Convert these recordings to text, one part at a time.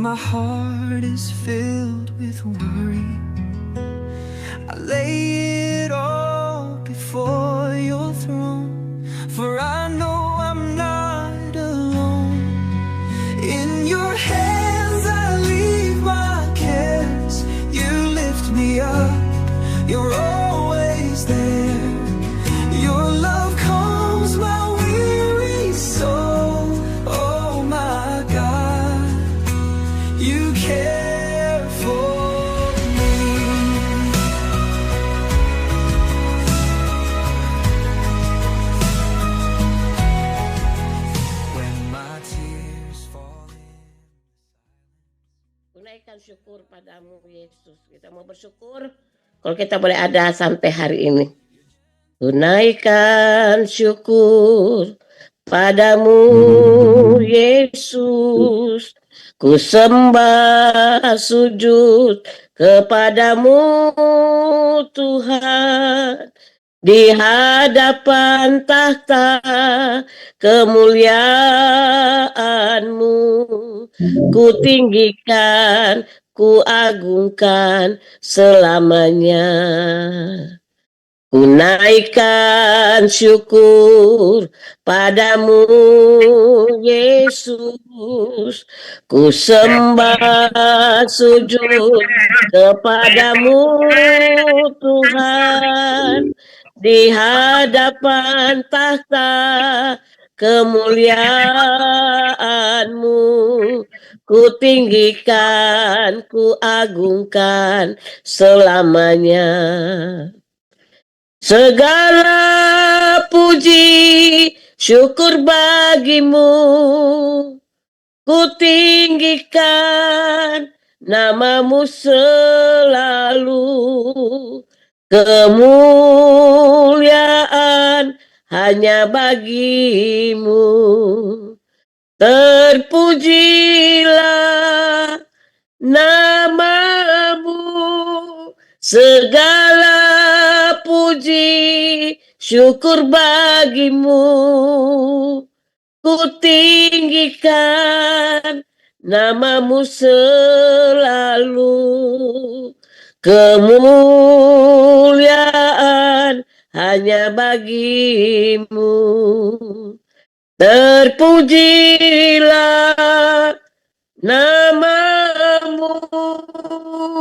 my heart is filled with worry, I lay it all before your throne, for I know I'm not alone. In your hands I leave my cares, you lift me up, you're always there. Your love calms my weary soul, oh my God, you care for me. When my tears fall in. Tunaikan syukur padamu Yesus. Kita mau bersyukur kalau kita boleh ada sampai hari ini. Tunaikan syukur padamu Yesus. Ku sembah sujud kepadamu Tuhan. Di hadapan tahta kemuliaan-Mu, ku tinggikan, ku agungkan selamanya. Ku naikkan syukur padamu Yesus, ku sembah sujud kepadamu Tuhan. Di hadapan tahta kemuliaan-Mu, ku tinggikan, ku agungkan selamanya. Segala puji syukur bagimu, ku tinggikan namamu selalu. Kemuliaan hanya bagimu. Terpujilah namamu, segala puji syukur bagimu. Ku tinggikan namamu selalu. Kemuliaan hanya bagimu. Terpujilah namamu,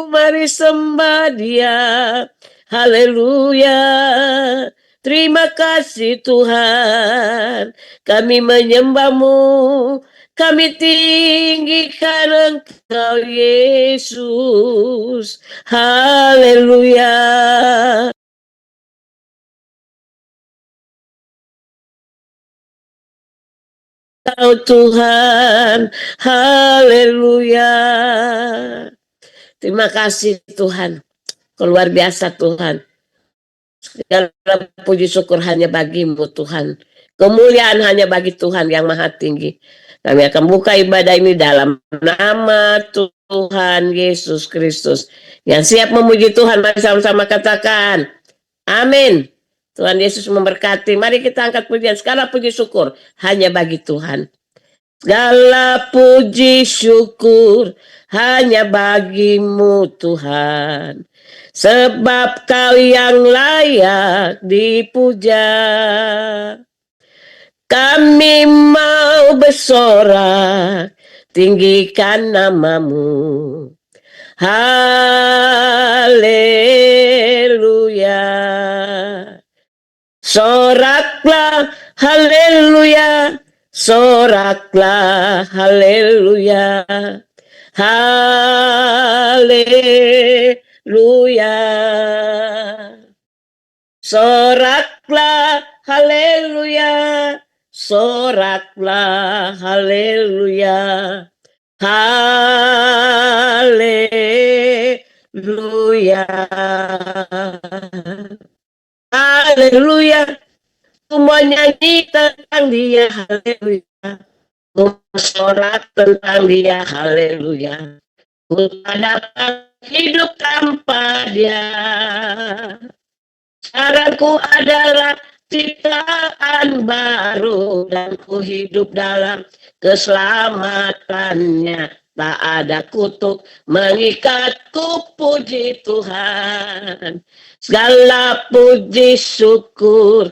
mari sembah Dia. Haleluya. Terima kasih Tuhan, kami menyembah-Mu, kami tinggikan Engkau Yesus. Haleluya. Kau Tuhan, haleluya. Terima kasih Tuhan, luar biasa Tuhan. Segala puji syukur hanya bagimu Tuhan. Kemuliaan hanya bagi Tuhan yang maha tinggi. Kami akan buka ibadah ini dalam nama Tuhan Yesus Kristus. Yang siap memuji Tuhan, mari sama-sama katakan amin. Tuhan Yesus memberkati. Mari kita angkat pujian. Segala puji syukur hanya bagi Tuhan. Segala puji syukur hanya bagimu Tuhan. Sebab Kau yang layak dipuja. Kami mau bersorak, tinggikan namamu. Haleluya. Soraklah haleluya, soraklah haleluya. Haleluya. Soraklah haleluya, soraklah haleluya. Haleluya. Haleluya. Semua nyanyi tentang Dia, haleluya. Bersorak tentang Dia, haleluya. Ku tak dapat hidup tanpa Dia. Saranku adalah ciptaan baru, dan ku hidup dalam keselamatannya. tak ada kutuk mengikatku, puji Tuhan. Segala puji syukur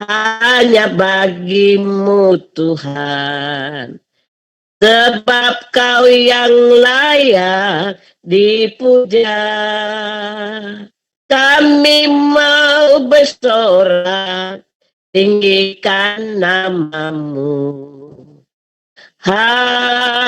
hanya bagimu Tuhan. Sebab kau yang layak dipuja. Kami mau bersorak, tinggikan namamu. Haleluya.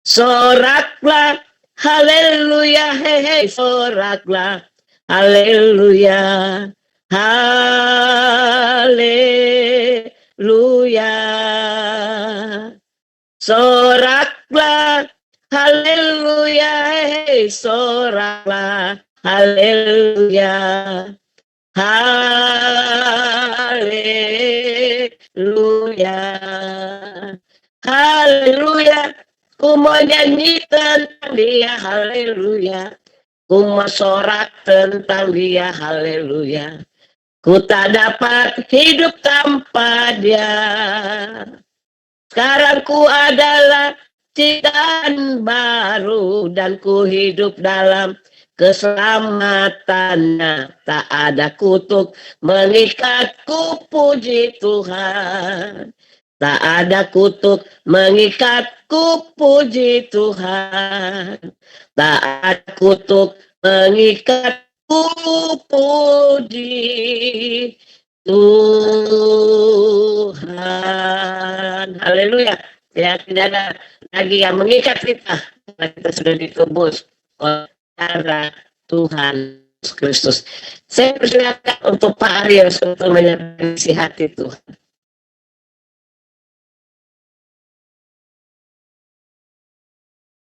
Soraklah, haleluya, hei, soraklah, haleluya, haleluya. Soraklah, haleluya, hei, soraklah, haleluya, haleluya, haleluya. Ku mau nyanyi tentang dia, haleluya. Ku mau sorak tentang dia, haleluya. Ku tak dapat hidup tanpa dia. Sekarang ku adalah ciptaan baru dan ku hidup dalam keselamatannya. Tak ada kutuk mengikatku, puji Tuhan. Tak ada kutuk mengikatku, puji Tuhan. Tak ada kutuk mengikatku, puji Tuhan. Haleluya. Ya, tidak ada lagi yang mengikat kita. Kita sudah ditebus oleh cara Tuhan Yesus Kristus. Saya persilakan untuk Pak Arius untuk menyampaikan isi hati Tuhan.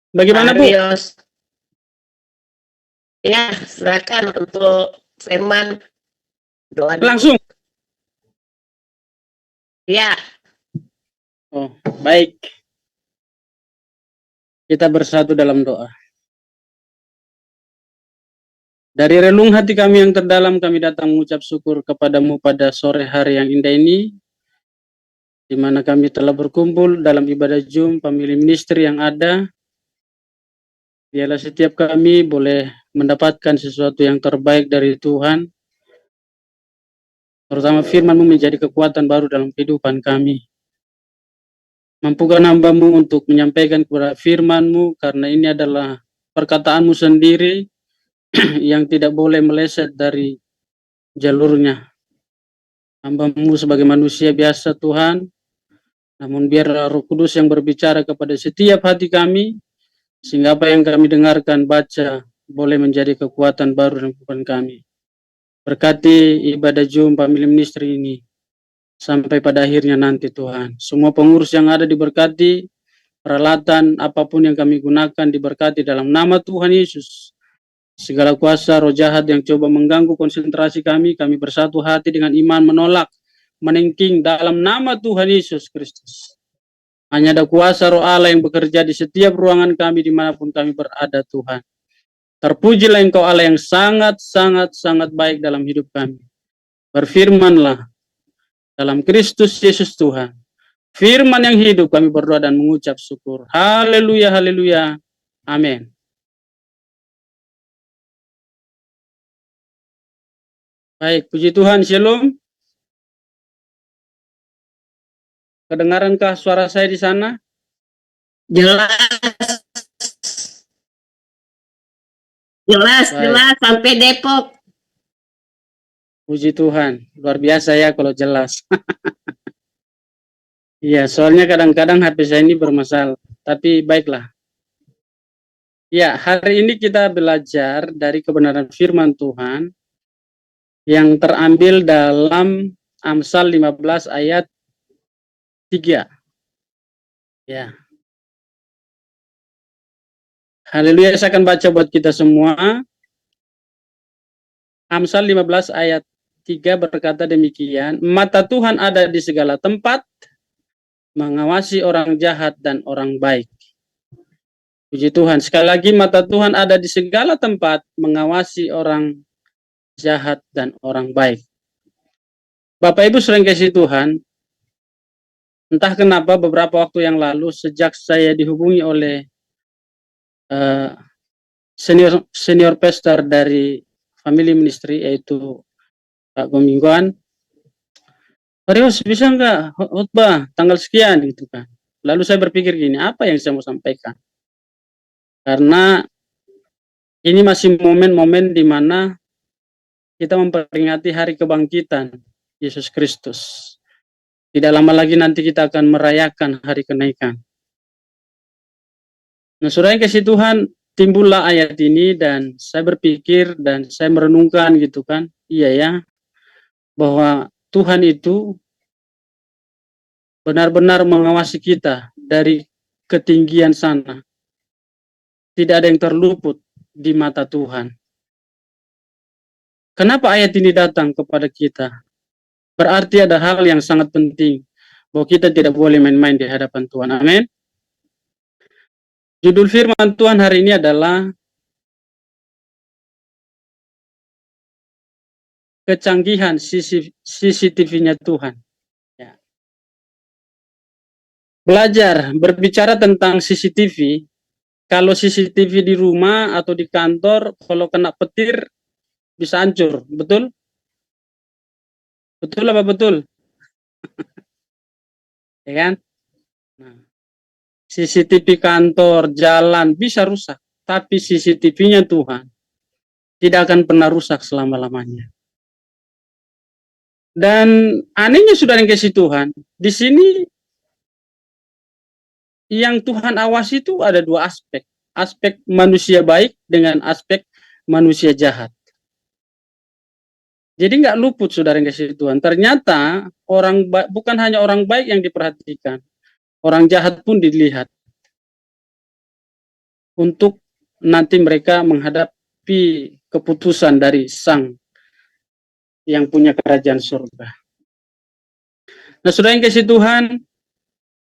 Bagaimana Bu? Arius. Ya, silakan untuk firman doa. Langsung. Ya. Oh, baik. Kita bersatu dalam doa. Dari relung hati kami yang terdalam, kami datang mengucap syukur kepadamu pada sore hari yang indah ini, di mana kami telah berkumpul dalam ibadah Zoom family ministry yang ada. Biarlah setiap kami boleh mendapatkan sesuatu yang terbaik dari Tuhan, terutama firman-Mu menjadi kekuatan baru dalam kehidupan kami. Mampukan hamba-Mu untuk menyampaikan kepada firman-Mu, karena ini adalah perkataan-Mu sendiri yang tidak boleh meleset dari jalurnya. Hamba-Mu sebagai manusia biasa Tuhan, namun biar Roh Kudus yang berbicara kepada setiap hati kami, sehingga apa yang kami dengarkan, baca, boleh menjadi kekuatan baru dalam kehidupan kami. Berkati ibadah Zoom family ministry ini sampai pada akhirnya nanti Tuhan. Semua pengurus yang ada diberkati, peralatan apapun yang kami gunakan diberkati dalam nama Tuhan Yesus. Segala kuasa roh jahat yang coba mengganggu konsentrasi kami bersatu hati dengan iman menolak, menengking dalam nama Tuhan Yesus Kristus. Hanya ada kuasa roh Allah yang bekerja di setiap ruangan kami dimanapun kami berada Tuhan. Terpujilah Engkau Allah yang sangat baik dalam hidup kami. Berfirmanlah dalam Kristus Yesus Tuhan. Firman yang hidup kami berdoa dan mengucap syukur. Haleluya, haleluya. Amin. Baik, puji Tuhan, shalom. Kedengarankah suara saya di sana? Jelas. Jelas, Baik. jelas sampai Depok. Puji Tuhan, luar biasa ya kalau jelas. Iya, soalnya kadang-kadang HP saya ini bermasalah, tapi baiklah. Ya, hari ini kita belajar dari kebenaran firman Tuhan yang terambil dalam Amsal 15 ayat 3. Ya. Haleluya, saya akan baca buat kita semua. Amsal 15 ayat 3 berkata demikian, mata Tuhan ada di segala tempat, mengawasi orang jahat dan orang baik. Puji Tuhan, sekali lagi mata Tuhan ada di segala tempat, mengawasi orang jahat dan orang baik. Bapak Ibu sering kasih Tuhan, Entah kenapa beberapa waktu yang lalu sejak saya dihubungi oleh eh, senior pastor dari Family Ministry, yaitu Pak Gomingguan, Marius bisa nggak khotbah tanggal sekian gitu kan. Lalu saya berpikir gini, apa yang saya mau sampaikan? Karena ini masih momen-momen di mana kita memperingati hari kebangkitan Yesus Kristus. Tidak lama lagi nanti kita akan merayakan hari kenaikan. Nah, saudara yang kasih Tuhan, timbullah ayat ini dan saya berpikir dan saya merenungkan gitu kan. Iya ya, bahwa Tuhan itu benar-benar mengawasi kita dari ketinggian sana. Tidak ada yang terluput di mata Tuhan. Kenapa ayat ini datang kepada kita? Berarti ada hal yang sangat penting, bahwa kita tidak boleh main-main di hadapan Tuhan. Amin. Judul firman Tuhan hari ini adalah kecanggihan CCTV-nya Tuhan. Ya. Belajar berbicara tentang CCTV. Kalau CCTV di rumah atau di kantor, kalau kena petir bisa hancur, betul? Betul apa betul? Ya kan? Nah, CCTV kantor, jalan bisa rusak, tapi CCTV-nya Tuhan tidak akan pernah rusak selama-lamanya. Dan anehnya saudara yang kasih Tuhan, di sini yang Tuhan awasi itu ada dua aspek. Aspek manusia baik dengan aspek manusia jahat. Jadi nggak luput saudara yang kasih Tuhan. Ternyata bukan hanya orang baik yang diperhatikan, orang jahat pun dilihat untuk nanti mereka menghadapi keputusan dari Sang yang punya kerajaan surga. Nah, saudara yang kasih Tuhan,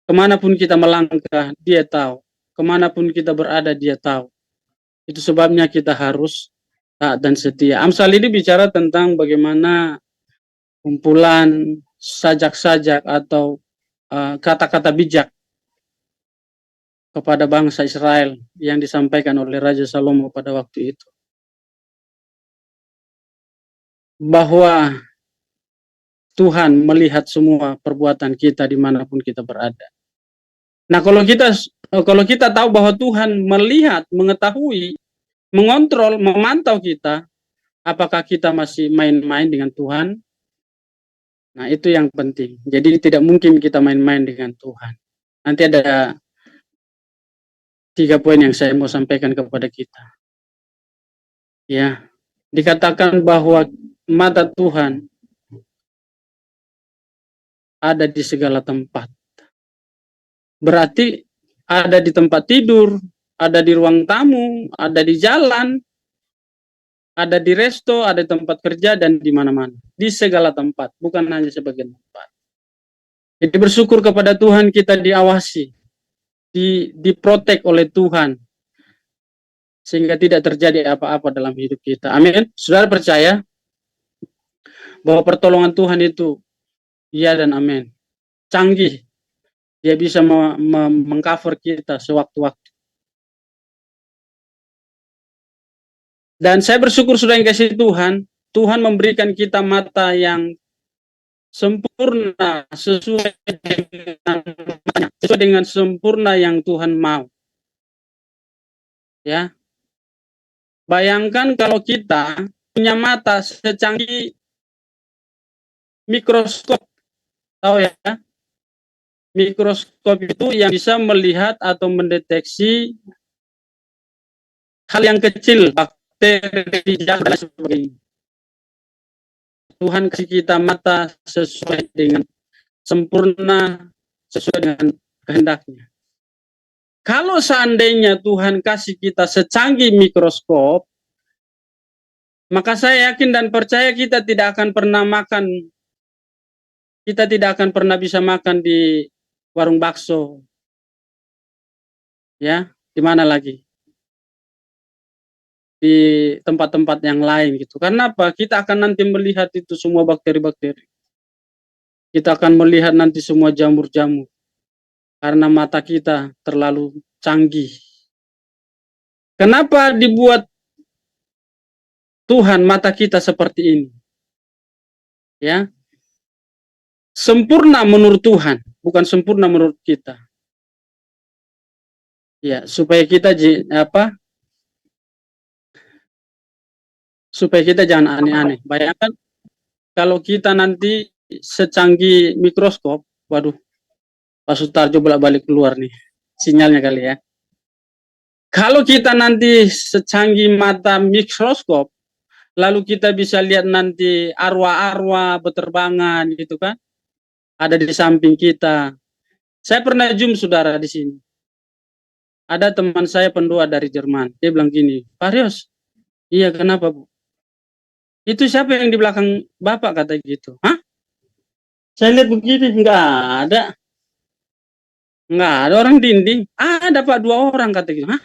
kemanapun kita melangkah, Dia tahu. Kemanapun kita berada, Dia tahu. Itu sebabnya kita harus taat dan setia. Amsal ini bicara tentang bagaimana kumpulan sajak-sajak atau kata-kata bijak kepada bangsa Israel yang disampaikan oleh Raja Salomo pada waktu itu. Bahwa Tuhan melihat semua perbuatan kita dimanapun kita berada. Nah, kalau kita tahu bahwa Tuhan melihat, mengetahui, mengontrol, memantau kita, apakah kita masih main-main dengan Tuhan? Nah, itu yang penting. Jadi tidak mungkin kita main-main dengan Tuhan. Nanti ada 3 poin yang saya mau sampaikan kepada kita. Ya, dikatakan bahwa mata Tuhan ada di segala tempat. Berarti ada di tempat tidur, ada di ruang tamu, ada di jalan, ada di resto, ada di tempat kerja, dan di mana-mana. Di segala tempat, bukan hanya sebagian tempat. Jadi bersyukur kepada Tuhan kita diawasi, diprotek oleh Tuhan, sehingga tidak terjadi apa-apa dalam hidup kita. Amin. Saudara percaya bahwa pertolongan Tuhan itu ya dan amin. Canggih. Dia bisa mengcover kita sewaktu-waktu. Dan saya bersyukur sudah yang kasih Tuhan, Tuhan memberikan kita mata yang sempurna sesuai dengan sempurna yang Tuhan mau. Ya. Bayangkan kalau kita punya mata secanggih mikroskop, tahu ya? Mikroskop itu yang bisa melihat atau mendeteksi hal yang kecil, bakteri, dan sebagainya. Tuhan kasih kita mata sesuai dengan sempurna, sesuai dengan kehendaknya. Kalau seandainya Tuhan kasih kita secanggih mikroskop, maka saya yakin dan percaya kita tidak akan pernah bisa makan di warung bakso. Ya, di mana lagi? Di tempat-tempat yang lain gitu. Karena apa? Kita akan nanti melihat itu semua bakteri-bakteri. Kita akan melihat nanti semua jamur-jamur karena mata kita terlalu canggih. Kenapa dibuat Tuhan mata kita seperti ini? Ya, sempurna menurut Tuhan, bukan sempurna menurut kita. Ya, supaya kita supaya kita jangan aneh-aneh. Bayangkan kalau kita nanti secanggih mikroskop, waduh, Pak Sutarjo bolak-balik keluar nih sinyalnya kali ya. Kalau kita nanti secanggih mata mikroskop, lalu kita bisa lihat nanti arwah-arwah berterbangan gitu kan, ada di samping kita. Saya pernah zoom saudara di sini. Ada teman saya pendua dari Jerman, dia bilang gini, Pak Rios, iya kenapa Bu? Itu siapa yang di belakang Bapak kata gitu. Hah? Saya lihat begini, enggak ada orang dinding. Ada Pak 2 orang kata gitu. Hah?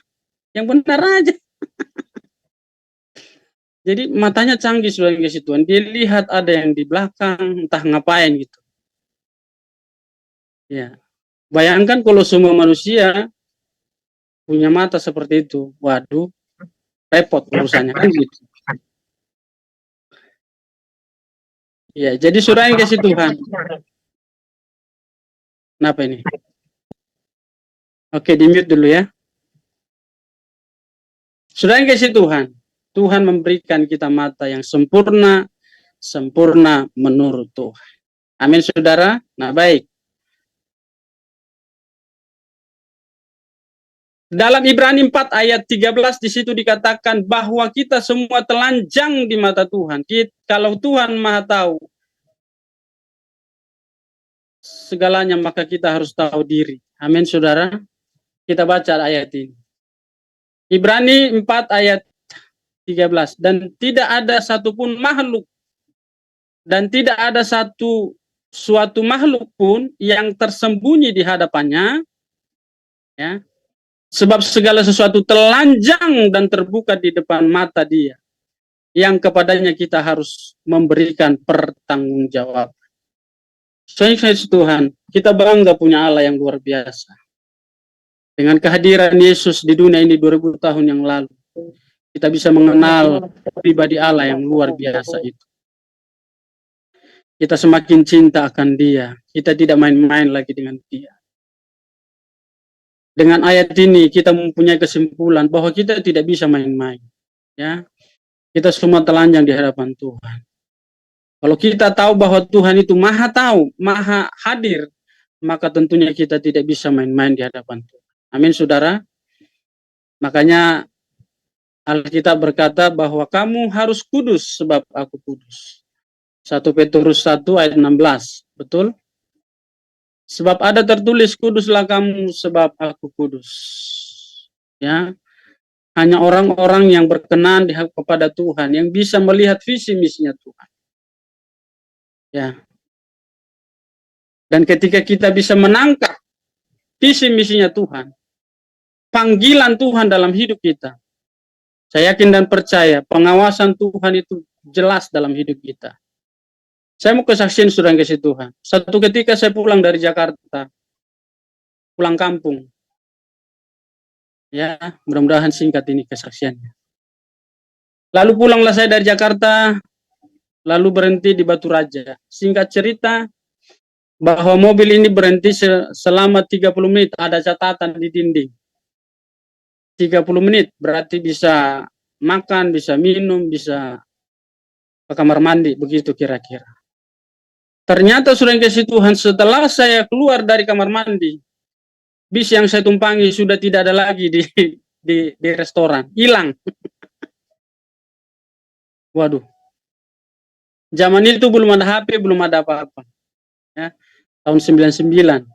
Yang benar aja. Jadi matanya canggih sebagai Tuhan. Dia lihat ada yang di belakang, entah ngapain gitu. Ya, bayangkan kalau semua manusia punya mata seperti itu, waduh, repot urusannya kan gitu. Ya, jadi saudara yang kasih Tuhan. Kenapa ini? Oke, di mute dulu ya. Saudara yang kasih Tuhan, Tuhan memberikan kita mata yang sempurna menurut Tuhan. Amin saudara. Nah baik. Dalam Ibrani 4 ayat 13 di situ dikatakan bahwa kita semua telanjang di mata Tuhan. Kalau Tuhan Maha tahu segalanya, maka kita harus tahu diri. Amin saudara. Kita baca ayat ini. Ibrani 4 ayat 13. Dan tidak ada satupun makhluk dan tidak ada suatu makhluk pun yang tersembunyi di hadapannya, ya. Sebab segala sesuatu telanjang dan terbuka di depan mata Dia, yang kepadanya kita harus memberikan pertanggungjawab. Saya Tuhan, kita bangga punya Allah yang luar biasa. Dengan kehadiran Yesus di dunia ini 2000 tahun yang lalu, kita bisa mengenal pribadi Allah yang luar biasa itu. Kita semakin cinta akan Dia. Kita tidak main-main lagi dengan Dia. Dengan ayat ini kita mempunyai kesimpulan bahwa kita tidak bisa main-main. Ya, kita semua telanjang di hadapan Tuhan. Kalau kita tahu bahwa Tuhan itu Maha tahu, Maha hadir, maka tentunya kita tidak bisa main-main di hadapan Tuhan. Amin, saudara. Makanya Alkitab berkata bahwa kamu harus kudus sebab aku kudus. 1 Petrus 1 ayat 16. Betul? Sebab ada tertulis, kuduslah kamu sebab aku kudus. Ya, hanya orang-orang yang berkenan kepada Tuhan yang bisa melihat visi misinya Tuhan. Ya. Dan ketika kita bisa menangkap visi misinya Tuhan, panggilan Tuhan dalam hidup kita, saya yakin dan percaya pengawasan Tuhan itu jelas dalam hidup kita. Saya mau kesaksian saudara yang kasih Tuhan. Satu ketika saya pulang dari Jakarta, pulang kampung. Ya, mudah-mudahan singkat ini kesaksiannya. Lalu pulanglah saya dari Jakarta, lalu berhenti di Batu Raja. Singkat cerita, bahwa mobil ini berhenti selama 30 menit, ada catatan di dinding. 30 menit, berarti bisa makan, bisa minum, bisa ke kamar mandi, begitu kira-kira. Ternyata sudah kasih Tuhan, setelah saya keluar dari kamar mandi, bis yang saya tumpangi sudah tidak ada lagi di restoran, hilang. Waduh. Zaman itu belum ada HP, belum ada apa-apa. Ya. Tahun 99.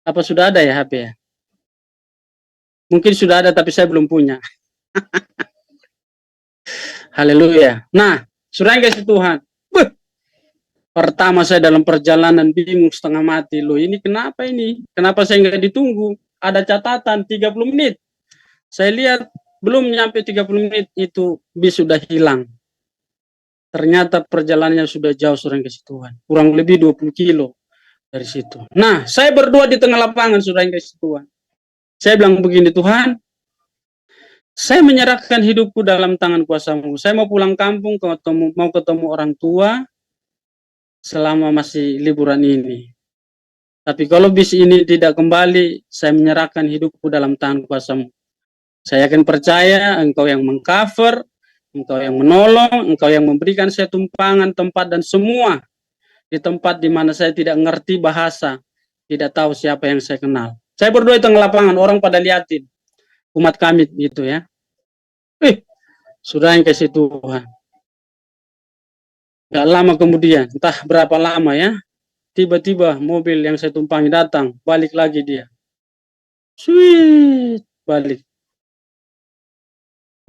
Apa sudah ada ya HP ya? Mungkin sudah ada tapi saya belum punya. Haleluya. Nah, sudah kasih Tuhan. Pertama saya dalam perjalanan bingung setengah mati. Loh ini kenapa ini? Kenapa saya nggak ditunggu? Ada catatan 30 menit. Saya lihat belum nyampe 30 menit itu bis sudah hilang. Ternyata perjalanannya sudah jauh, saudara yang kasih Tuhan. Kurang lebih 20 kilo dari situ. Nah, saya berdoa di tengah lapangan, saudara yang kasih Tuhan. Saya bilang begini, Tuhan, saya menyerahkan hidupku dalam tangan kuasa-Mu. Saya mau pulang kampung, mau ketemu orang tua selama masih liburan ini. Tapi kalau bis ini tidak kembali, saya menyerahkan hidupku dalam tangan kuasa-Mu. Saya akan percaya Engkau yang mengcover, Engkau yang menolong, Engkau yang memberikan saya tumpangan, tempat, dan semua di tempat di mana saya tidak ngerti bahasa, tidak tahu siapa yang saya kenal. Saya berdoa di tengah lapangan, orang pada liatin umat kami gitu ya. Sudah yang kasih Tuhan. Gak lama kemudian, entah berapa lama ya, tiba-tiba mobil yang saya tumpangi datang, balik lagi dia. Sweet, balik.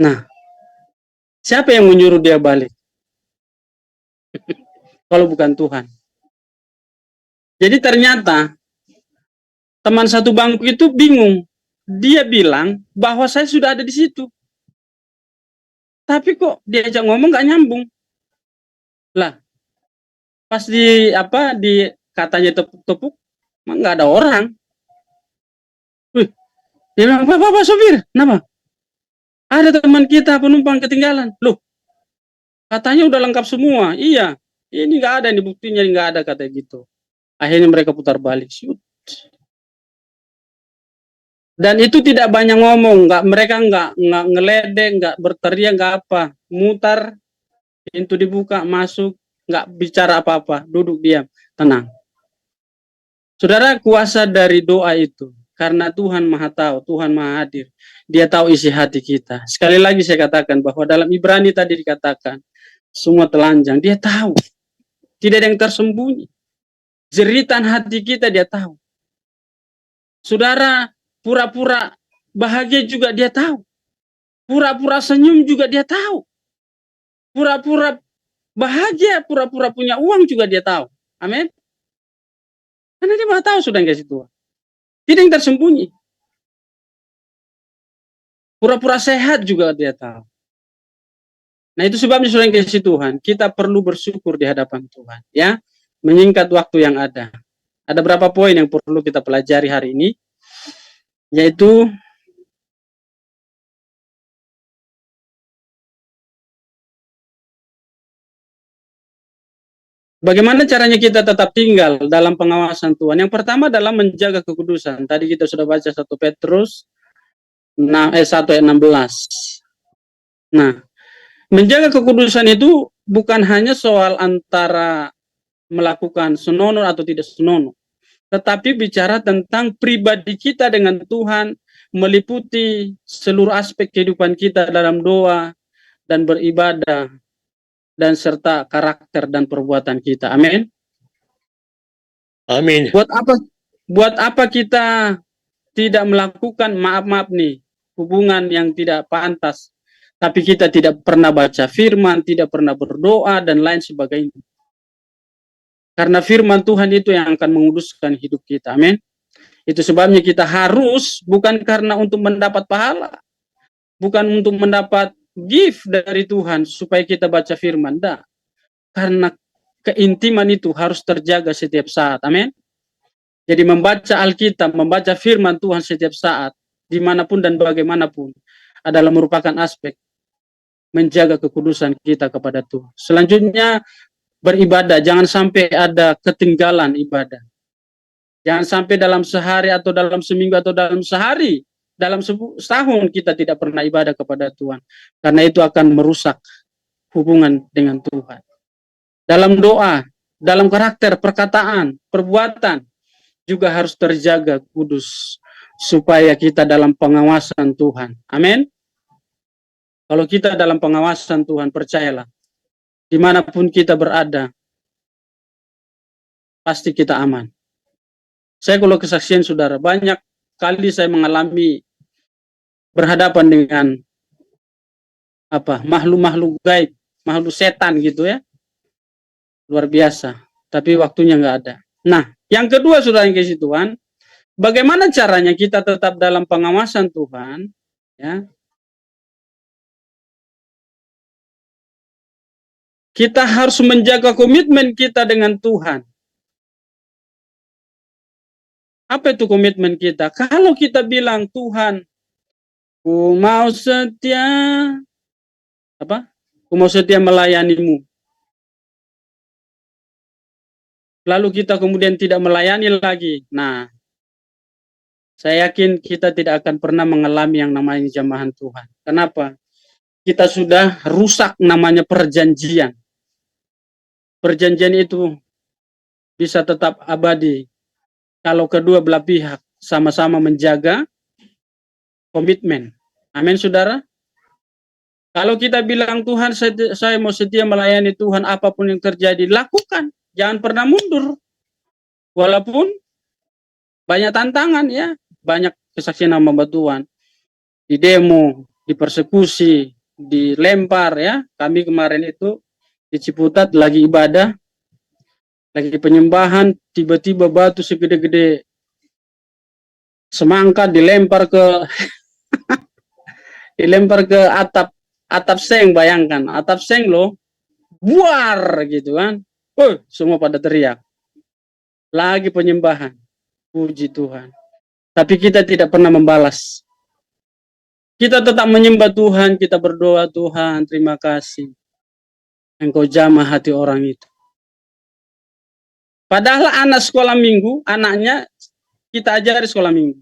Nah, siapa yang menyuruh dia balik? Kalau bukan Tuhan. Jadi ternyata teman satu bangku itu bingung. Dia bilang bahwa saya sudah ada di situ. Tapi kok diajak ngomong gak nyambung. Lah, pas di katanya tepuk-tepuk, nggak ada orang. Wih, dia bilang, Pak sopir, kenapa? Ada teman kita penumpang ketinggalan. Loh, katanya udah lengkap semua. Iya, ini nggak ada, ini buktinya nggak ada, kata gitu. Akhirnya mereka putar balik. Shoot. Dan itu tidak banyak ngomong, mereka nggak ngeledek, nggak berteriak, nggak apa, mutar, pintu dibuka, masuk, nggak bicara apa-apa, duduk diam, tenang. Saudara, kuasa dari doa itu, karena Tuhan Maha tahu, Tuhan Maha hadir, Dia tahu isi hati kita. Sekali lagi saya katakan bahwa dalam Ibrani tadi dikatakan, semua telanjang, Dia tahu, tidak ada yang tersembunyi. Jeritan hati kita Dia tahu. Saudara, pura-pura bahagia juga Dia tahu. Pura-pura senyum juga Dia tahu. Pura-pura bahagia, pura-pura punya uang juga Dia tahu. Amin. Karena Dia Maha tahu, sudah kasih Tuhan. Tidak yang tersembunyi. Pura-pura sehat juga Dia tahu. Nah, itu sebabnya sudah kasih Tuhan, kita perlu bersyukur di hadapan Tuhan, ya. Menyingkat waktu yang ada. Ada berapa poin yang perlu kita pelajari hari ini? Yaitu bagaimana caranya kita tetap tinggal dalam pengawasan Tuhan. Yang pertama adalah menjaga kekudusan. Tadi kita sudah baca 1 Petrus 1 ayat 16. Nah, menjaga kekudusan itu bukan hanya soal antara melakukan senonoh atau tidak senonoh, tetapi bicara tentang pribadi kita dengan Tuhan, meliputi seluruh aspek kehidupan kita dalam doa dan beribadah, dan serta karakter dan perbuatan kita. Amin. Amin. Buat apa kita tidak melakukan maaf nih, hubungan yang tidak pantas, tapi kita tidak pernah baca firman, tidak pernah berdoa, dan lain sebagainya. Karena firman Tuhan itu yang akan menguduskan hidup kita. Amin. Itu sebabnya kita harus, bukan karena untuk mendapat pahala, bukan untuk mendapat gift dari Tuhan supaya kita baca firman, enggak. Karena keintiman itu harus terjaga setiap saat. Amin. Jadi membaca Alkitab, membaca firman Tuhan setiap saat, dimanapun dan bagaimanapun, adalah merupakan aspek menjaga kekudusan kita kepada Tuhan. Selanjutnya, beribadah. Jangan sampai ada ketinggalan ibadah. Jangan sampai dalam sehari atau dalam seminggu atau dalam sehari, dalam setahun kita tidak pernah ibadah kepada Tuhan. Karena itu akan merusak hubungan dengan Tuhan. Dalam doa, dalam karakter, perkataan, perbuatan, juga harus terjaga kudus. Supaya kita dalam pengawasan Tuhan. Amin. Kalau kita dalam pengawasan Tuhan, percayalah, dimanapun kita berada, pasti kita aman. Saya kalau kesaksian saudara, banyak kali saya mengalami berhadapan dengan makhluk-makhluk gaib, makhluk setan gitu ya. Luar biasa. Tapi waktunya nggak ada. Nah, yang kedua saudara yang kasih Tuhan, bagaimana caranya kita tetap dalam pengawasan Tuhan, ya? Kita harus menjaga komitmen kita dengan Tuhan. Apa itu komitmen kita? Kalau kita bilang, Tuhan, ku mau setia, ku mau setia melayanimu. Lalu kita kemudian tidak melayani lagi. Nah, saya yakin kita tidak akan pernah mengalami yang namanya jamahan Tuhan. Kenapa? Kita sudah rusak namanya perjanjian. Perjanjian itu bisa tetap abadi kalau kedua belah pihak sama-sama menjaga komitmen. Amin, saudara. Kalau kita bilang, Tuhan, saya mau setia melayani Tuhan, apapun yang terjadi, lakukan. Jangan pernah mundur. Walaupun banyak tantangan, ya, banyak kesaksian nama Tuhan. Di demo, di persekusi, dilempar, ya. Kami kemarin itu di Ciputat lagi ibadah, lagi penyembahan, tiba-tiba batu segede-gede semangka dilempar ke atap seng. Bayangkan, atap seng loh, buar gitu kan. Semua pada teriak. Lagi penyembahan, puji Tuhan. Tapi kita tidak pernah membalas. Kita tetap menyembah Tuhan, kita berdoa, Tuhan, terima kasih Engkau jamah hati orang itu. Padahal anak sekolah minggu, anaknya kita ajari sekolah minggu.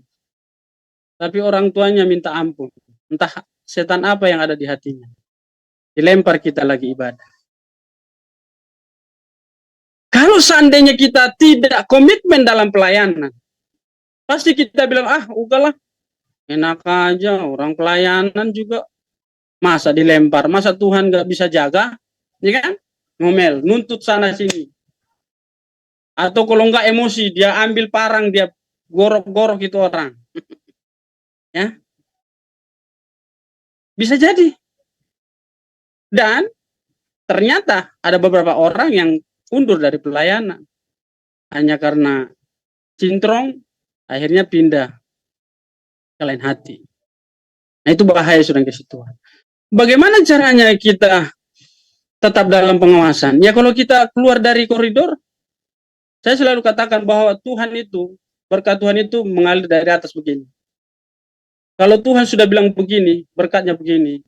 Tapi orang tuanya minta ampun. Entah setan apa yang ada di hatinya. Dilempar kita lagi ibadah. Kalau seandainya kita tidak komitmen dalam pelayanan, pasti kita bilang, udahlah, enak aja, orang pelayanan juga. Masa dilempar, masa Tuhan gak bisa jaga? Ya kan? Ngomel, nuntut sana sini. Atau kalau enggak emosi, dia ambil parang, dia gorok-gorok itu orang. Ya, bisa jadi. Dan ternyata ada beberapa orang yang undur dari pelayanan. Hanya karena cintrong, akhirnya pindah ke lain hati. Nah, itu bahaya, sudah ke situ. Bagaimana caranya kita tetap dalam pengawasan? Ya, kalau kita keluar dari koridor, saya selalu katakan bahwa Tuhan itu, berkat Tuhan itu mengalir dari atas begini. Kalau Tuhan sudah bilang begini, berkatnya begini,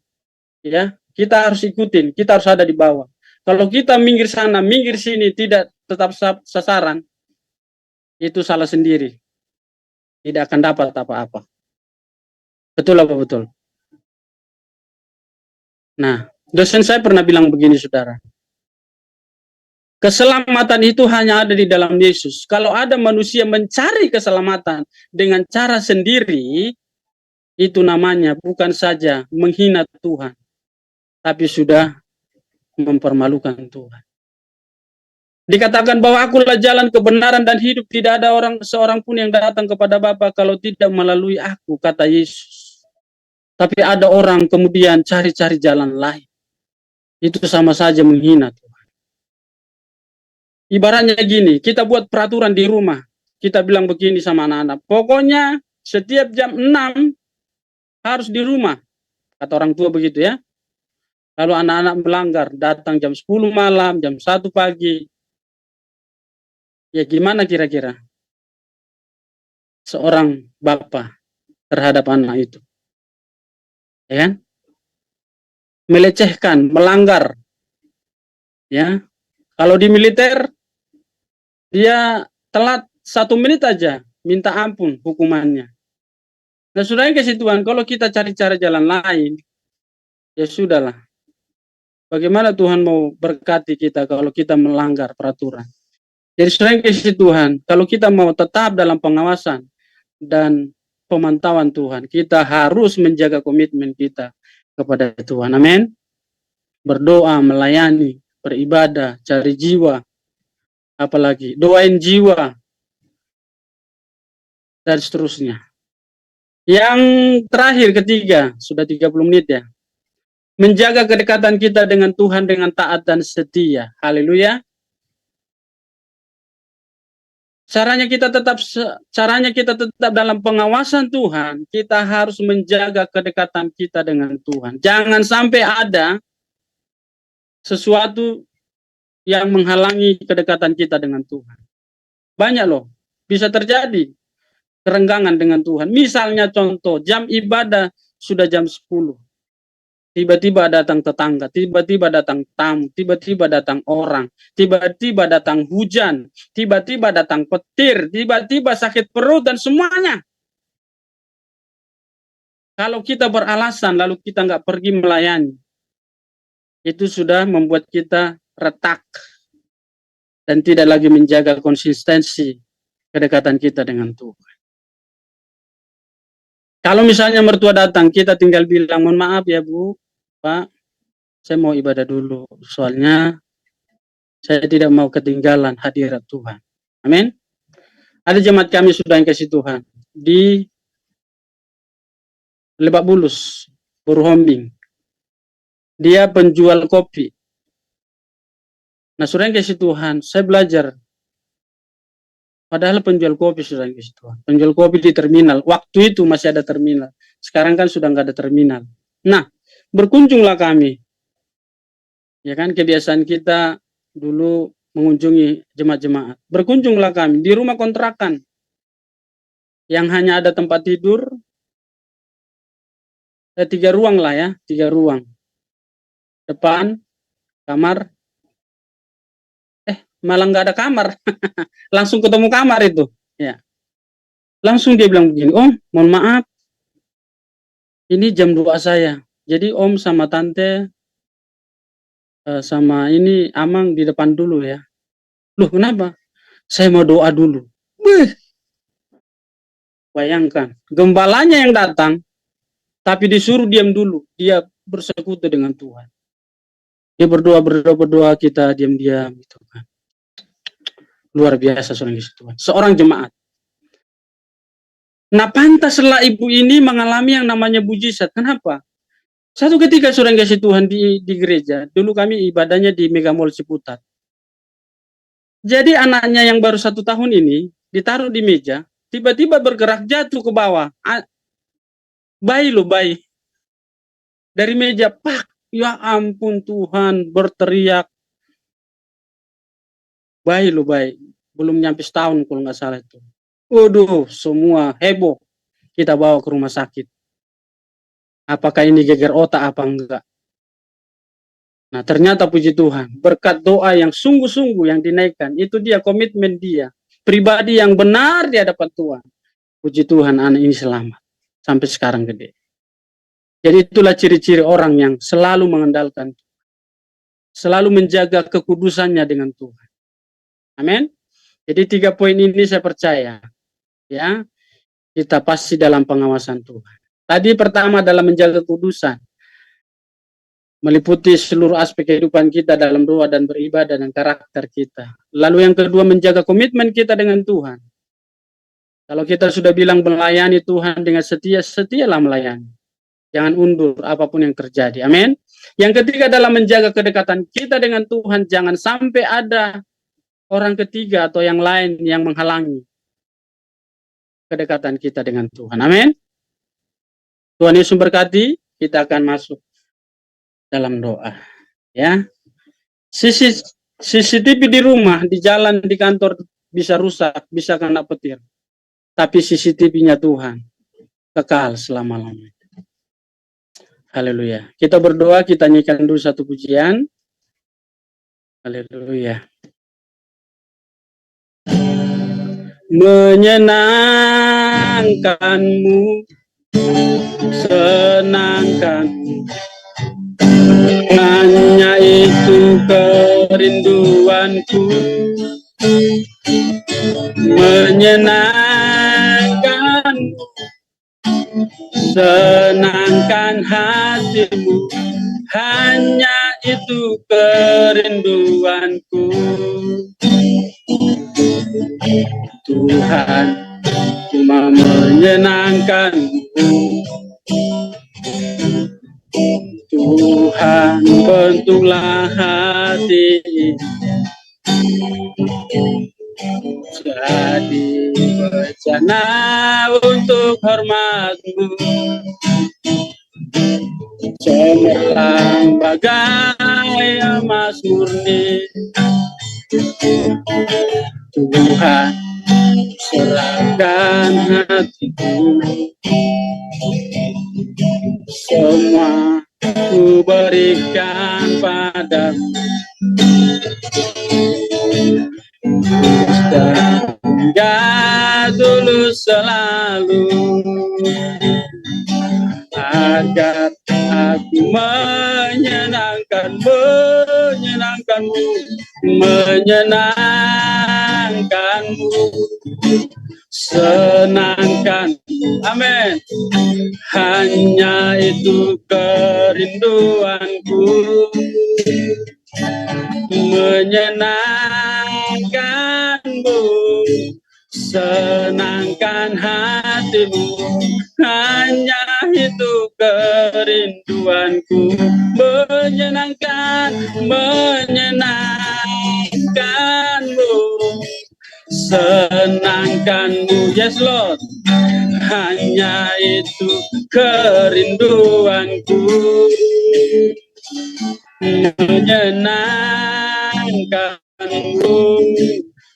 ya, kita harus ikutin, kita harus ada di bawah. Kalau kita minggir sana, minggir sini, tidak tetap sasaran, itu salah sendiri. Tidak akan dapat apa-apa. Betul apa betul? Nah, dosen saya pernah bilang begini, saudara. Keselamatan itu hanya ada di dalam Yesus. Kalau ada manusia mencari keselamatan dengan cara sendiri, itu namanya bukan saja menghina Tuhan, tapi sudah mempermalukan Tuhan. Dikatakan bahwa akulah jalan kebenaran dan hidup, tidak ada seorang pun yang datang kepada Bapa kalau tidak melalui aku, kata Yesus. Tapi ada orang kemudian cari-cari jalan lain. Itu sama saja menghina Tuhan. Ibaratnya gini, kita buat peraturan di rumah. Kita bilang begini sama anak-anak, pokoknya setiap jam 6 harus di rumah. Kata orang tua begitu, ya. Lalu anak-anak melanggar, datang jam 10 malam, jam 1 pagi. Ya gimana kira-kira seorang bapak terhadap anak itu? Ya kan? Melecehkan, melanggar. Ya. Kalau di militer, dia telat 1 menit aja, minta ampun hukumannya. Nah, sudah kasih Tuhan, kalau kita cari cara jalan lain, ya sudahlah. Bagaimana Tuhan mau berkati kita kalau kita melanggar peraturan? Jadi sudah kasih Tuhan, kalau kita mau tetap dalam pengawasan dan pemantauan Tuhan, kita harus menjaga komitmen kita kepada Tuhan. Amin. Berdoa, melayani, beribadah, cari jiwa, apalagi doain jiwa, dan seterusnya. Yang terakhir, ketiga, sudah 30 menit ya. Menjaga kedekatan kita dengan Tuhan dengan taat dan setia. Haleluya. Caranya kita tetap dalam pengawasan Tuhan, kita harus menjaga kedekatan kita dengan Tuhan. Jangan sampai ada sesuatu yang menghalangi kedekatan kita dengan Tuhan. Banyak loh, bisa terjadi kerenggangan dengan Tuhan. Misalnya contoh, jam ibadah sudah jam 10. Tiba-tiba datang tetangga, tiba-tiba datang tamu, tiba-tiba datang orang, tiba-tiba datang hujan, tiba-tiba datang petir, tiba-tiba sakit perut dan semuanya. Kalau kita beralasan lalu kita nggak pergi melayani, itu sudah membuat kita retak dan tidak lagi menjaga konsistensi kedekatan kita dengan Tuhan. Kalau misalnya mertua datang, kita tinggal bilang, mohon maaf ya Bu, Pak, saya mau ibadah dulu. Soalnya saya tidak mau ketinggalan hadirat Tuhan. Amin. Ada jemaat kami sudah yang kasih Tuhan di Lebak Bulus, Buruhombing. Dia penjual kopi. Nah, sudah yang kasih Tuhan, saya belajar. Padahal penjual kopi sudah yang kasih Tuhan. Penjual kopi di terminal. Waktu itu masih ada terminal. Sekarang kan sudah nggak ada terminal. Nah, berkunjunglah kami. Ya kan, kebiasaan kita dulu mengunjungi jemaat-jemaat. Berkunjunglah kami di rumah kontrakan yang hanya ada tempat tidur, 3 ruang lah ya, 3 ruang. Depan, kamar, malah nggak ada kamar. Langsung ketemu kamar itu. Ya. Langsung dia bilang begini, Om, mohon maaf, ini jam 2 saya. Jadi Om sama Tante, sama ini Amang di depan dulu ya. Loh, kenapa? Saya mau doa dulu. Beuh. Bayangkan, gembalanya yang datang, tapi disuruh diam dulu. Dia bersekutu dengan Tuhan. Dia berdoa, kita diam-diam gitu kan. Luar biasa Tuhan. Seorang jemaat. Nah, pantaslah ibu ini mengalami yang namanya mujizat. Kenapa? Satu ketika seorang kasih Tuhan di gereja, dulu kami ibadahnya di Mega Mall Ciputat. Jadi anaknya yang baru 1 tahun ini ditaruh di meja, tiba-tiba bergerak jatuh ke bawah. Bayi loh, bayi. Dari meja, pak, ya ampun Tuhan, berteriak. Bayi loh, bayi. Belum nyampe setahun kalau nggak salah itu. Waduh, semua heboh. Kita bawa ke rumah sakit. Apakah ini geger otak apa enggak? Nah, ternyata puji Tuhan, berkat doa yang sungguh-sungguh yang dinaikkan, itu dia komitmen dia, pribadi yang benar di hadapan Tuhan. Puji Tuhan, anak ini selamat sampai sekarang gede. Jadi itulah ciri-ciri orang yang selalu mengandalkan, selalu menjaga kekudusannya dengan Tuhan. Amin. Jadi 3 poin ini saya percaya, ya, kita pasti dalam pengawasan Tuhan. Tadi pertama adalah menjaga kekudusan, meliputi seluruh aspek kehidupan kita dalam doa dan beribadah dan karakter kita. Lalu yang kedua, menjaga komitmen kita dengan Tuhan. Kalau kita sudah bilang melayani Tuhan dengan setia, setialah melayani. Jangan undur apapun yang terjadi. Amin. Yang ketiga adalah menjaga kedekatan kita dengan Tuhan. Jangan sampai ada orang ketiga atau yang lain yang menghalangi kedekatan kita dengan Tuhan. Amin. Tuhan Yesus memberkati. Kita akan masuk dalam doa, ya. CCTV di rumah, di jalan, di kantor bisa rusak, bisa kena petir. Tapi CCTV-nya Tuhan kekal selama-lamanya. Haleluya. Kita berdoa, kita nyanyikan dulu satu pujian. Haleluya. Menyenangkanmu, senangkanmu. Hanya itu kerinduanku, menyenangkanmu, senangkan hatimu. Hanya itu kerinduanku, Tuhan, cuma menyenangkanmu. Tuhan, bentuklah hati jadi bejana untuk hormat-Mu, cemerlang bagai cahaya mas murni. Tuhan, serahkan hatiku, semua ku berikan padamu. Hingga dulu selalu, agar aku menyenangkanmu, senangkan, amin. Hanya itu kerinduanku, menyenangkanmu, senangkan hatimu. Hanya itu kerinduanku, menyenangkanmu, senangkanmu. Yes Lord, hanya itu kerinduanku, menyenangkanmu,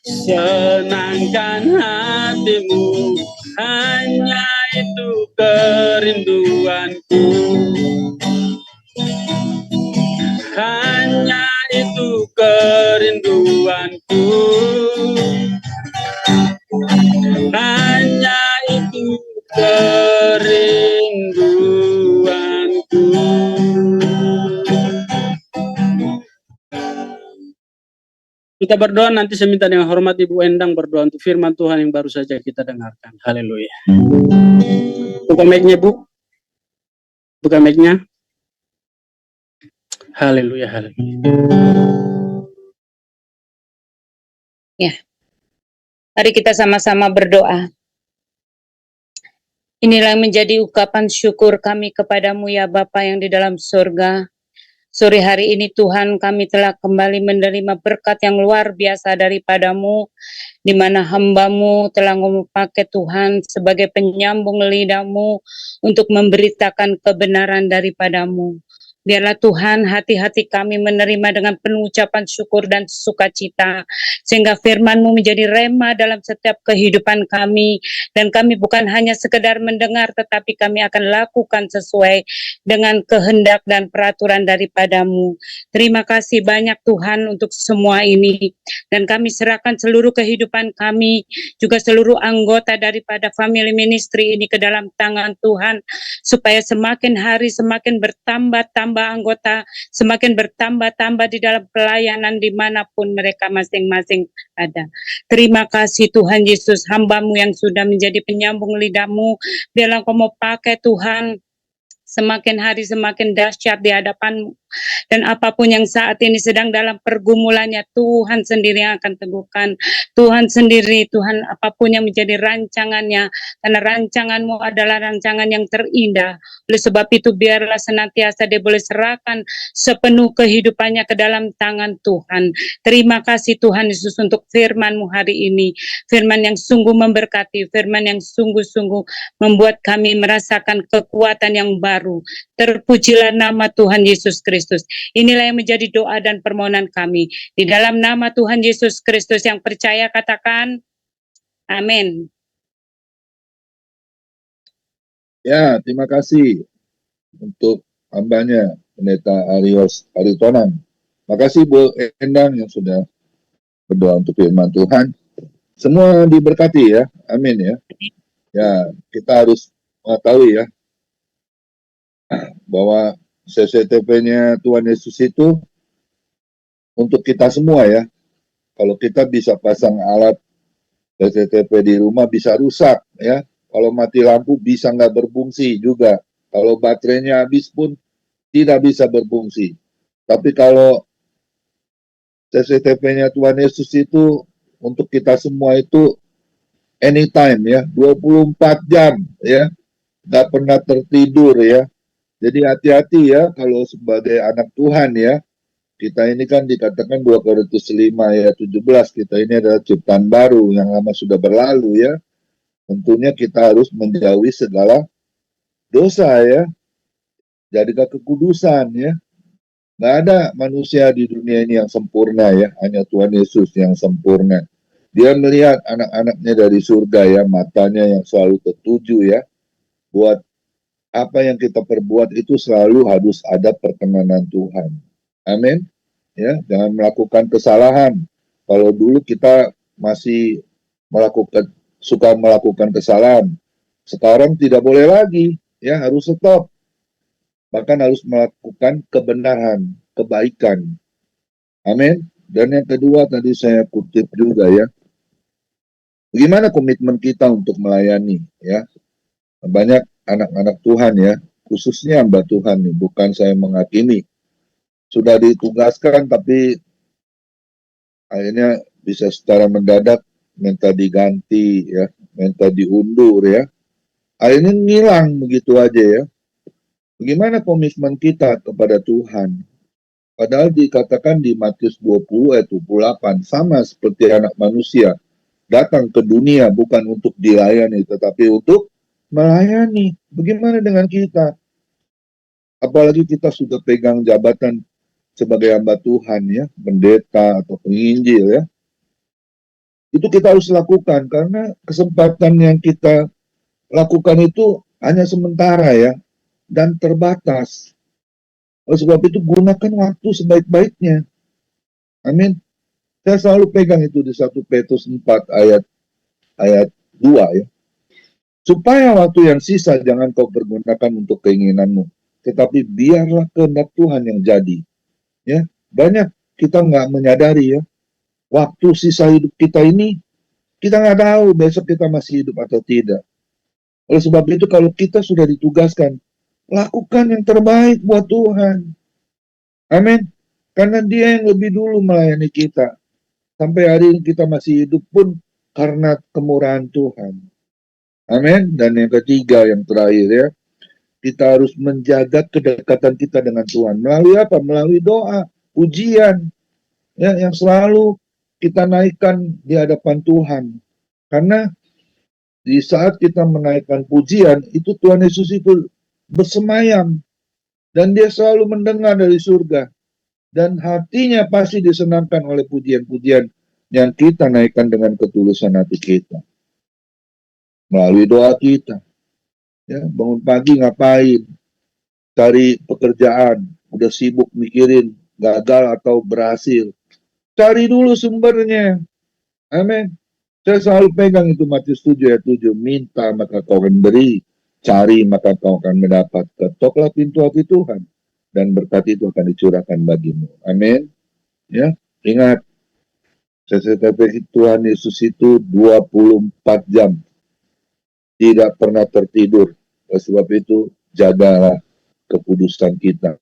senangkan hatimu. Hanya itu kerinduanku, hanya itu kerinduanku, hanya itu kerinduanku. Kita berdoa, nanti saya minta dengan hormat Ibu Endang berdoa untuk firman Tuhan yang baru saja kita dengarkan. Haleluya. Buka mic-nya, Bu. Buka mic-nya. Haleluya, haleluya. Ya, mari kita sama-sama berdoa. Inilah yang menjadi ungkapan syukur kami kepadamu ya Bapa yang di dalam surga. Sore hari ini Tuhan, kami telah kembali menerima berkat yang luar biasa daripadamu, di mana hamba-Mu telah memakai Tuhan sebagai penyambung lidahmu untuk memberitakan kebenaran daripadamu. Biarlah Tuhan hati-hati kami menerima dengan penuh ucapan syukur dan sukacita, sehingga firman-Mu menjadi rema dalam setiap kehidupan kami, dan kami bukan hanya sekedar mendengar, tetapi kami akan lakukan sesuai dengan kehendak dan peraturan daripadamu. Terima kasih banyak Tuhan untuk semua ini, dan kami serahkan seluruh kehidupan kami, juga seluruh anggota daripada family ministry ini ke dalam tangan Tuhan, supaya semakin hari semakin bertambah-tambah anggota, semakin bertambah-tambah di dalam pelayanan dimanapun mereka masing-masing ada. Terima kasih Tuhan Yesus, hamba-Mu yang sudah menjadi penyambung lidah-Mu. Biarlah Kau mau pakai Tuhan, semakin hari semakin dahsyat di hadapan-Mu. Dan apapun yang saat ini sedang dalam pergumulannya, Tuhan sendiri yang akan teguhkan. Tuhan sendiri, Tuhan, apapun yang menjadi rancangannya, karena rancangan-Mu adalah rancangan yang terindah. Oleh sebab itu biarlah senantiasa dia boleh serahkan sepenuh kehidupannya ke dalam tangan Tuhan. Terima kasih Tuhan Yesus untuk firman-Mu hari ini. Firman yang sungguh memberkati, firman yang sungguh-sungguh membuat kami merasakan kekuatan yang baru. Terpujilah nama Tuhan Yesus Kristus. Inilah yang menjadi doa dan permohonan kami. Di dalam nama Tuhan Yesus Kristus yang percaya katakan, amin. Ya, terima kasih untuk hambanya, Pendeta Arios Aritonan. Makasih Bu Endang yang sudah berdoa untuk firman Tuhan. Semua diberkati ya, amin ya. Ya, kita harus mengetahui ya, bahwa CCTV-nya Tuhan Yesus itu untuk kita semua ya. Kalau kita bisa pasang alat CCTV di rumah bisa rusak ya. Kalau mati lampu bisa nggak berfungsi juga. Kalau baterainya habis pun tidak bisa berfungsi. Tapi kalau CCTV-nya Tuhan Yesus itu untuk kita semua itu anytime ya, 24 jam ya. Nggak pernah tertidur ya. Jadi hati-hati ya kalau sebagai anak Tuhan ya. Kita ini kan dikatakan 2 Korintus 5 ayat 17, kita ini adalah ciptaan baru yang lama sudah berlalu ya. Tentunya kita harus menjauhi segala dosa ya. Jadikan kekudusan ya. Nggak ada manusia di dunia ini yang sempurna ya, hanya Tuhan Yesus yang sempurna. Dia melihat anak-anaknya dari surga ya, matanya yang selalu tertuju ya, buat apa yang kita perbuat itu selalu harus ada perkenanan Tuhan. Amin. Ya, jangan melakukan kesalahan. Kalau dulu kita masih suka melakukan kesalahan, sekarang tidak boleh lagi, ya harus stop. Bahkan harus melakukan kebenaran, kebaikan. Amin. Dan yang kedua tadi saya kutip juga ya, bagaimana komitmen kita untuk melayani ya. Banyak anak-anak Tuhan ya, khususnya hamba Tuhan nih, bukan saya menghakimi. Sudah ditugaskan tapi akhirnya bisa secara mendadak minta diganti ya, minta diundur ya. Akhirnya ngilang begitu aja ya. Bagaimana komitmen kita kepada Tuhan? Padahal dikatakan di Matius 20 ayat 28, sama seperti anak manusia, datang ke dunia bukan untuk dilayani, tetapi untuk melayani. Bagaimana dengan kita? Apalagi kita sudah pegang jabatan sebagai hamba Tuhan ya, pendeta atau penginjil ya. Itu kita harus lakukan karena kesempatan yang kita lakukan itu hanya sementara ya dan terbatas. Oleh sebab itu gunakan waktu sebaik-baiknya. Amin. Saya selalu pegang itu di 1 Petrus 4 ayat 2 ya. Supaya waktu yang sisa jangan kau pergunakan untuk keinginanmu, tetapi biarlah kehendak Tuhan yang jadi. Ya, banyak kita nggak menyadari ya, waktu sisa hidup kita ini kita nggak tahu besok kita masih hidup atau tidak. Oleh sebab itu kalau kita sudah ditugaskan, lakukan yang terbaik buat Tuhan. Amin. Karena Dia yang lebih dulu melayani kita. Sampai hari ini kita masih hidup pun karena kemurahan Tuhan. Amin. Dan yang ketiga, yang terakhir ya, kita harus menjaga kedekatan kita dengan Tuhan. Melalui apa? Melalui doa, pujian, ya, yang selalu kita naikkan di hadapan Tuhan. Karena di saat kita menaikkan pujian, itu Tuhan Yesus itu bersemayam. Dan Dia selalu mendengar dari surga. Dan hatinya pasti disenangkan oleh pujian-pujian yang kita naikkan dengan ketulusan hati kita. Melalui doa kita. Ya, bangun pagi ngapain? Cari pekerjaan, udah sibuk mikirin gagal atau berhasil. Cari dulu sumbernya. Amin. Saya selalu pegang itu Matius 7 ayat 7. Minta maka kau akan beri. Cari maka kau akan mendapat. Ketoklah pintu hati Tuhan. Dan berkat itu akan dicurahkan bagimu. Amin. Ya, ingat. CCTV Tuhan Yesus itu 24 jam. Tidak pernah tertidur. Oleh sebab itu, jagalah kekudusan kita.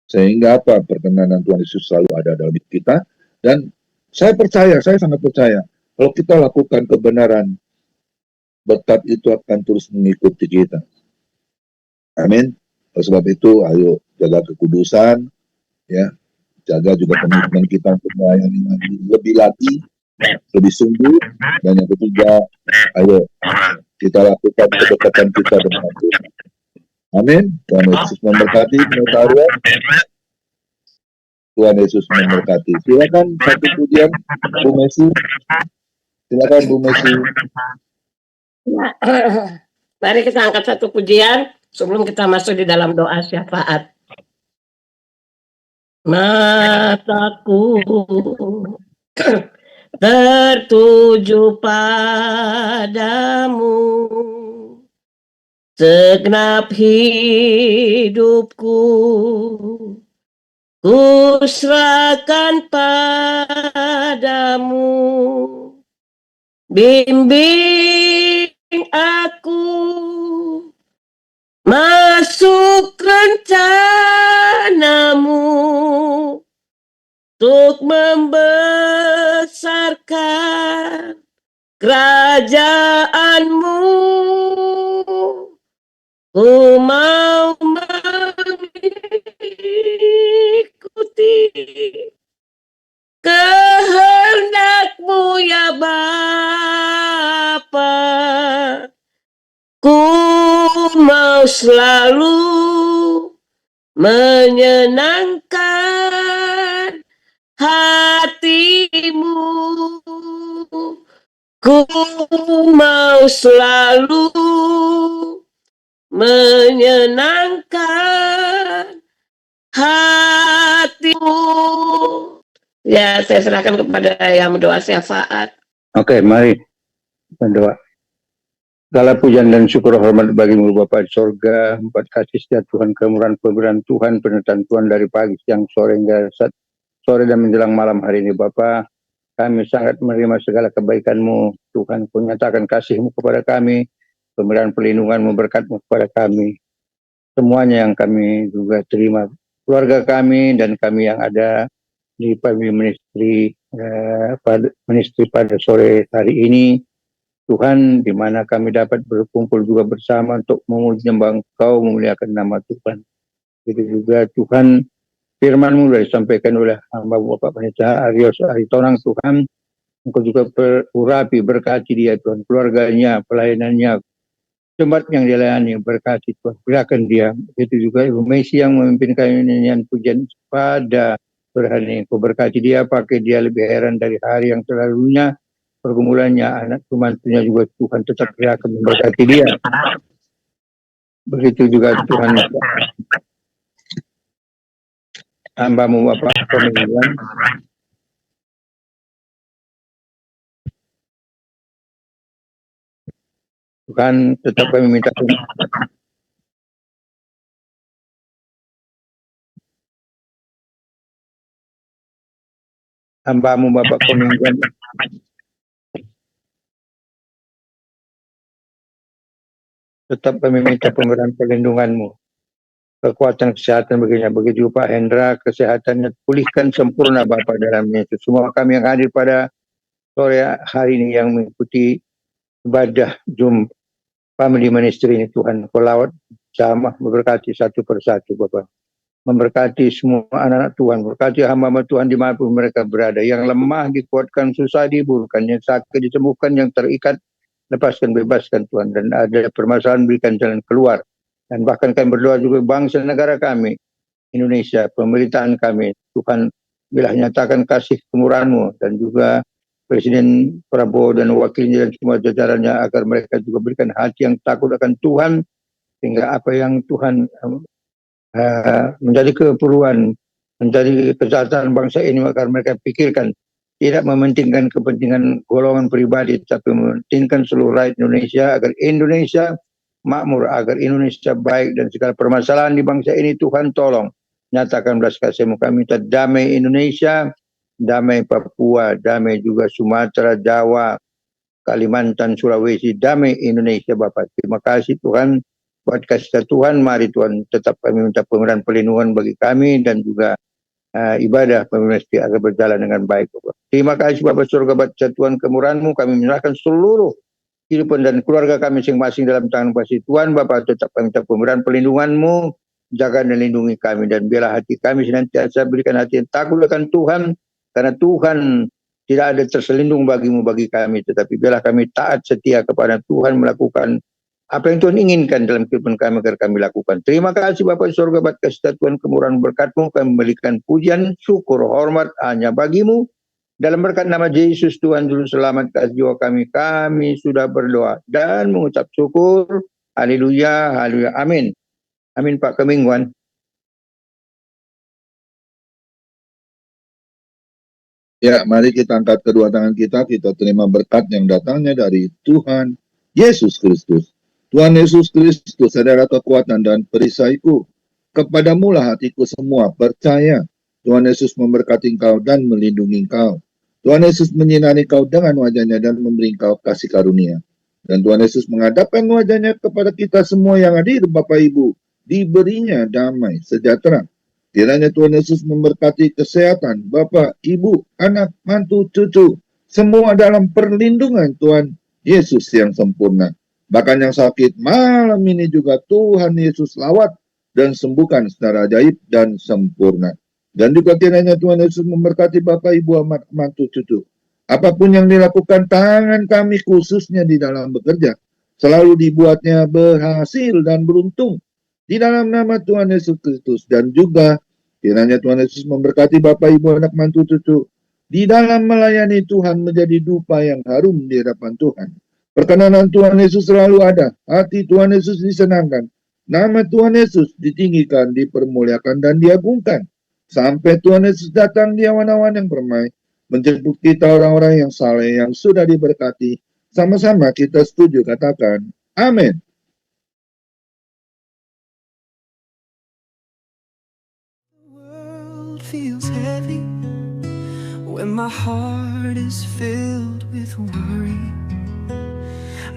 Sehingga apa? Perkenanan Tuhan Yesus selalu ada dalam hidup kita. Dan saya percaya, saya sangat percaya, kalau kita lakukan kebenaran, berkat itu akan terus mengikuti kita. Amin. Oleh sebab itu, ayo jaga kekudusan, ya, jaga juga komitmen kita untuk melayani lebih lagi, lebih sungguh. Dan yang ketiga, ayo kita lakukan kedekatan kita dengan Tuhan. Amin. Tuhan Yesus memberkati. Tuhan Yesus memberkati. Silakan satu pujian, Bu Messi. Silakan Bu Messi. Mari kita angkat satu pujian sebelum kita masuk di dalam doa syafaat. Mataku tertuju padamu, segenap hidupku ku serahkan padamu. Bimbing aku masuk rencanamu untuk membesarkan kerajaanmu. Ku mau mengikuti kehendak-Mu ya Bapa. Ku mau selalu menyenangkan hatimu. Ku mau selalu menyenangkan hatimu. Ya, saya serahkan kepada yang berdoa syafaat. Oke, mari berdoa. Segala pujian dan syukur hormat bagimu Bapa di sorga, empat kasih setia Tuhan, kemurahan pemberian Tuhan, penyertaan Tuhan dari pagi, siang, sore, hingga sore dan menjelang malam hari ini Bapa. Kami sangat menerima segala kebaikan-Mu, Tuhan, Kau nyatakan kasih-Mu kepada kami, pemberian perlindungan-Mu, berkat-Mu kepada kami. Semuanya yang kami juga terima, keluarga kami dan kami yang ada di Family Ministry pada sore hari ini, Tuhan, di mana kami dapat berkumpul juga bersama untuk memuji nyembah Engkau, memuliakan nama Tuhan. Begitu juga Tuhan, firman-Mu sudah disampaikan oleh hamba Bapak Pendeta Arios Aritonang, Tuhan, Engkau juga urapi, berkati dia Tuhan, keluarganya, pelayanannya, tempat yang dilayani, berkati Tuhan, berikan dia. Begitu juga Ibu Messi yang memimpin kami nyanyian pujian pada sore hari ini. Engkau berkati dia, pakai dia lebih heran dari hari yang terlalunya, pergumulannya, anak pembantunya juga Tuhan tetap akan memberkati dia. Begitu juga Tuhan, hamba-Mu Bapak Pemilihan, Tuhan tetap kami minta hamba-Mu Bapak Pemilihan, tetap kami minta pemberian perlindungan-Mu, kekuatan kesehatan baginya. Begitu Pak Hendra, kesehatannya pulihkan sempurna Bapak dalam Yesus. Semua kami yang hadir pada sore hari ini yang mengikuti ibadah Zoom Family Ministry ini, Tuhan, Kau lawat jamah, memberkati satu persatu Bapak. Memberkati semua anak-anak Tuhan, berkati hamba-hamba Tuhan dimanapun mereka berada. Yang lemah dikuatkan, susah dihiburkan, yang sakit disembuhkan, yang terikat lepaskan, bebaskan Tuhan. Dan ada permasalahan berikan jalan keluar. Dan bahkan kami berdoa juga bangsa negara kami, Indonesia, pemerintahan kami, Tuhan, bila nyatakan kasih kemurahan-Mu, dan juga Presiden Prabowo dan wakilnya dan semua jajarannya, agar mereka juga berikan hati yang takut akan Tuhan, sehingga apa yang Tuhan menjadi keperluan, menjadi kesejahteraan bangsa ini, agar mereka pikirkan, tidak mementingkan kepentingan golongan pribadi, tapi mementingkan seluruh rakyat Indonesia, agar Indonesia makmur, agar Indonesia baik, dan segala permasalahan di bangsa ini Tuhan tolong nyatakan belas kasih-Mu. Kami minta damai Indonesia, damai Papua, damai juga Sumatera, Jawa, Kalimantan, Sulawesi, damai Indonesia Bapak. Terima kasih Tuhan buat kasih Tuhan. Mari Tuhan tetap kami minta pemberian perlindungan bagi kami, dan juga ibadah pemimpin agar berjalan dengan baik Bapak. Terima kasih Bapak surga, baca Tuhan kemurahan-Mu, kami menyerahkan seluruh kehidupan dan keluarga kami masing-masing dalam tangan kasih Tuhan. Bapak tetap kami minta pemberian perlindungan-Mu, jaga dan lindungi kami, dan biarlah hati kami senantiasa berikan hati yang takut akan Tuhan, karena Tuhan tidak ada terselindung bagimu, bagi kami, tetapi biarlah kami taat setia kepada Tuhan, melakukan apa yang Tuhan inginkan dalam kehidupan kami agar kami lakukan. Terima kasih Bapa di surga, buat kasih Tuhan kemurahan berkat-Mu, kami memberikan pujian, syukur, hormat hanya bagi-Mu. Dalam berkat nama Yesus Tuhan Juru Selamat kasih jiwa kami, kami sudah berdoa dan mengucap syukur. Haleluya, haleluya, amin. Amin Pak Kemingguan. Ya, mari kita angkat kedua tangan kita terima berkat yang datangnya dari Tuhan Yesus Kristus. Tuhan Yesus Kristus adalah kekuatan dan perisaiku. Kepadamu lah hatiku semua percaya. Tuhan Yesus memberkati engkau dan melindungi engkau. Tuhan Yesus menyinari engkau dengan wajahnya dan memberi engkau kasih karunia. Dan Tuhan Yesus menghadapkan wajahnya kepada kita semua yang hadir, Bapak Ibu. Diberinya damai sejahtera. Kiranya Tuhan Yesus memberkati kesehatan Bapak, Ibu, anak, mantu, cucu. Semua dalam perlindungan Tuhan Yesus yang sempurna. Bahkan yang sakit malam ini juga Tuhan Yesus lawat dan sembuhkan secara ajaib dan sempurna. Dan juga kiranya Tuhan Yesus memberkati Bapak, Ibu, anak, mantu, cucu. Apapun yang dilakukan tangan kami khususnya di dalam bekerja, selalu dibuatnya berhasil dan beruntung. Di dalam nama Tuhan Yesus Kristus, dan juga kiranya Tuhan Yesus memberkati Bapak, Ibu, anak, mantu, cucu, di dalam melayani Tuhan menjadi dupa yang harum di hadapan Tuhan. Perkenanan Tuhan Yesus selalu ada, hati Tuhan Yesus disenangkan, nama Tuhan Yesus ditinggikan, dipermuliakan, dan diagungkan. Sampai Tuhan Yesus datang di awan-awan yang permai, menjemput kita orang-orang yang saleh, yang sudah diberkati. Sama-sama kita setuju, katakan, amin. Feels heavy when my heart is filled with worry.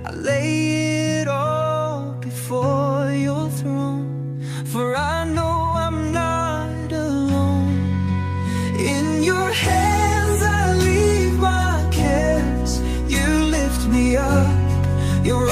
I lay it all before your throne, for I know I'm not alone. In your hands I leave my cares. You lift me up. You're